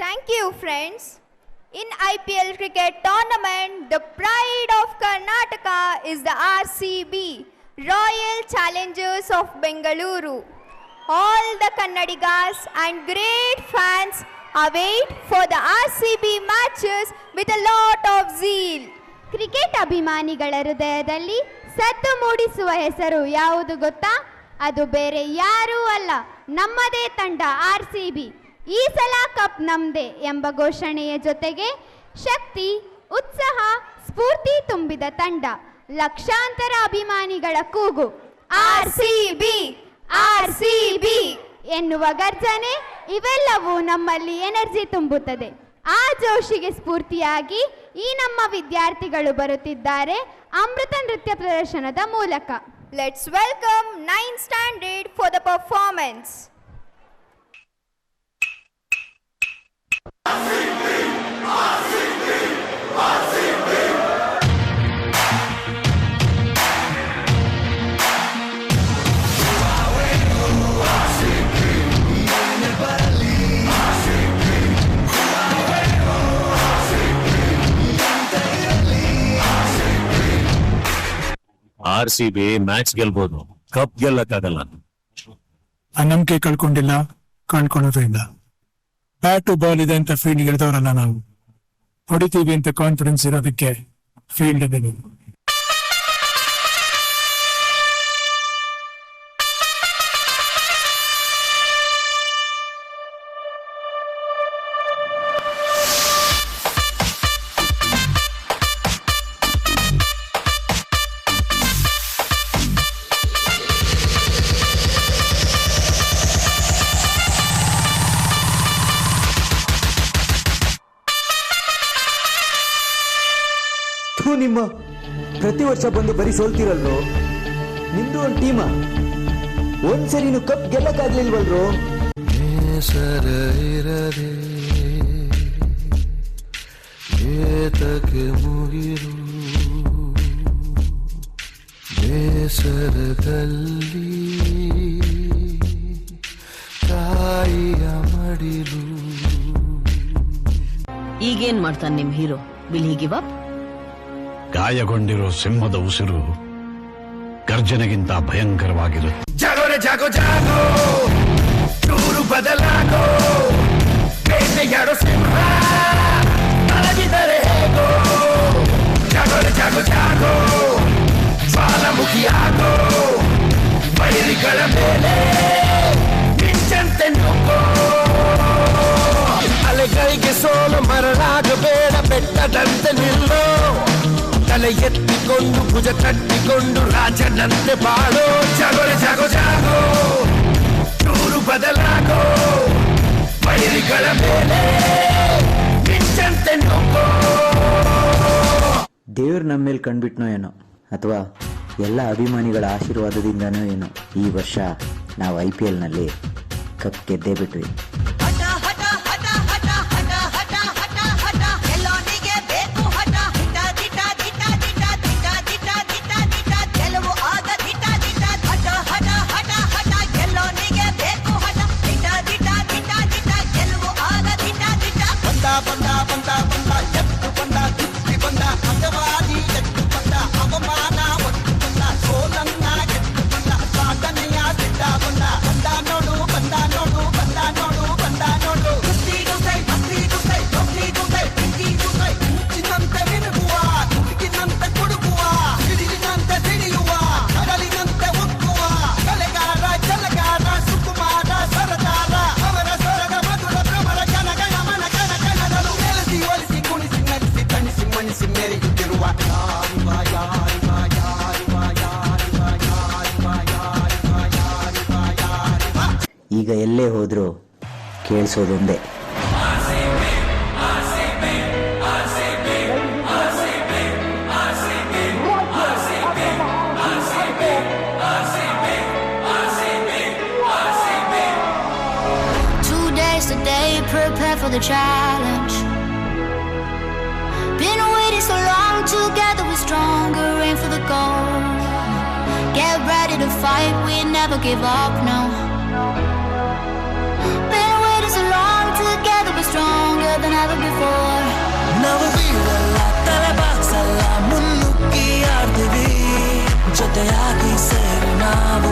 Thank you, friends. In IPL cricket tournament, the pride of Karnataka is the RCB, Royal Challengers of Bengaluru. All the Kannadigas and great fans await for the RCB matches with a lot of zeal. Cricket ಅಭಿಮಾನಿಗಳ ಹೃದಯದಲ್ಲಿ ಸದ್ದು ಮೂಡಿಸುವ ಹೆಸರು ಯಾವುದು ಗೊತ್ತಾ? ಅದು ಬೇರೆ ಯಾರೂ ಅಲ್ಲ, ನಮ್ಮದೇ ತಂಡ RCB. ಈ ಸಲ ಕಪ್ ನಮ್ದೇ ಎಂಬ ಘೋಷಣೆಯ ಜೊತೆಗೆ ಶಕ್ತಿ, ಉತ್ಸಾಹ, ಸ್ಫೂರ್ತಿ ತುಂಬಿದ ತಂಡ, ಲಕ್ಷಾಂತರ ಅಭಿಮಾನಿಗಳ ಕೂಗು RCB, RCB ಎನ್ನುವ ಗರ್ಜನೆ, ಇವೆಲ್ಲವೂ ನಮ್ಮಲ್ಲಿ ಎನರ್ಜಿ ತುಂಬುತ್ತದೆ. ಆ ಜೋಶಿಗೆ ಸ್ಫೂರ್ತಿಯಾಗಿ ಈ ನಮ್ಮ ವಿದ್ಯಾರ್ಥಿಗಳು ಬರುತ್ತಿದ್ದಾರೆ ಅಮೃತ ನೃತ್ಯ ಪ್ರದರ್ಶನದ ಮೂಲಕ. Let's welcome 9th standard for the performance. RCB match ಗೆಲ್ಬಹುದು, ಕಪ್ ಗೆಲ್ಲಕ್ಕಾಗಲ್ಲ. ಆ ನಂಬಿಕೆ ಕಳ್ಕೊಂಡಿಲ್ಲ, ಕಳ್ಕೊಳ್ಳೋದು ಇಲ್ಲ. ಬ್ಯಾಟು ಬಾಲ್ ಇದೆ ಅಂತ ಫೀಲ್ಡ್ ಗೆಲ್ದವರಲ್ಲ ನಾವು, ಹೊಡಿತೀವಿ ಅಂತ ಕಾನ್ಫಿಡೆನ್ಸ್ ಇರೋದಕ್ಕೆ ಫೀಲ್ಡ್ ಇದೆ. ನಿಮ್ಮ ಪ್ರತಿ ವರ್ಷ ಬಂದು ಬರೀ ಸೋಲ್ತಿರಲ್ರೋ. ನಿಮ್ದು ಒಂದು ಟೀಮ, ಒಂದ್ಸರಿನು ಕಪ್ ಗೆಲ್ಲಕ್ಕಾಗ್ಲಿಲ್ವಲ್ರೋ. ಮುಗಿರು ಬೇಸರದಲ್ಲಿ ತಾಯಿಯ ಮಡಿಲು. ಈಗೇನ್ ಮಾಡ್ತಾನೆ ನಿಮ್ hero? Will he give up? ಗಾಯಗೊಂಡಿರೋ ಸಿಂಹದ ಉಸಿರು ಗರ್ಜನೆಗಿಂತ ಭಯಂಕರವಾಗಿರುತ್ತೆ. ಜಾಗೋರೆ ಜಾಗೋ ಜಾಗೋ, ಚೂರು ಬದಲಾಗೋ, ಬೇಟೆಯಾಡೋ ಸಿಂಹ ಅಡಗಿದರೆ ಹೇಗೋ. ಜಾಗೋರೆ ಜಾಗೋ ಜಾಗೋ, ಜ್ವಾಲಾಮುಖಿಯಾಗೋ, ವೈರಿಗಳ ಮೇಲೆ ಮಿಂಚಂತೆ ನುಗ್ಗೋ. ಅಲೆಗಳಿಗೆ ಸೋಲು ಮರಳಾಗಬೇಡ, ಬೆಟ್ಟದಂತೆ ನಿಲ್ಲೋ. ತಲೆ ಎತ್ತಿಕೊಂಡು ಭುಜ ಕಟ್ಟಿಕೊಂಡು ರಾಜನಂತೆ ಬಾಳೋ. ಜಾಗೋರೆ ಜಾಗೋ ಜಾಗೋ, ಚೂರು ಬದಲಾಗೋ, ವೈರಿಗಳ ಮೇಲೆ ಮಿಂಚಂತೆ ನುಗ್ಗೋ. ದೇವ್ರು ನಮ್ಮ ಮೇಲೆ ಕಂಡ್ಬಿಟ್ನೋ ಏನೋ, ಅಥವಾ ಎಲ್ಲ ಅಭಿಮಾನಿಗಳ ಆಶೀರ್ವಾದದಿಂದನೋ ಏನೋ, ಈ ವರ್ಷ ನಾವು IPL ನಲ್ಲಿ ಕಪ್ ಗೆದ್ದೇ ಬಿಟ್ವಿ. ಈಗ ಎಲ್ಲೇ ಹೋದ್ರೂ ಕೇಳಿಸೋದೊಂದೇ. Prepare for the challenge. Been waiting so long, together we're stronger, aim for the goal. Get ready to fight, we never give up, no. Been waiting so long, together we're strong, ಜೊತೆಯಾಗಿ ಸೇರಿ ನಾವು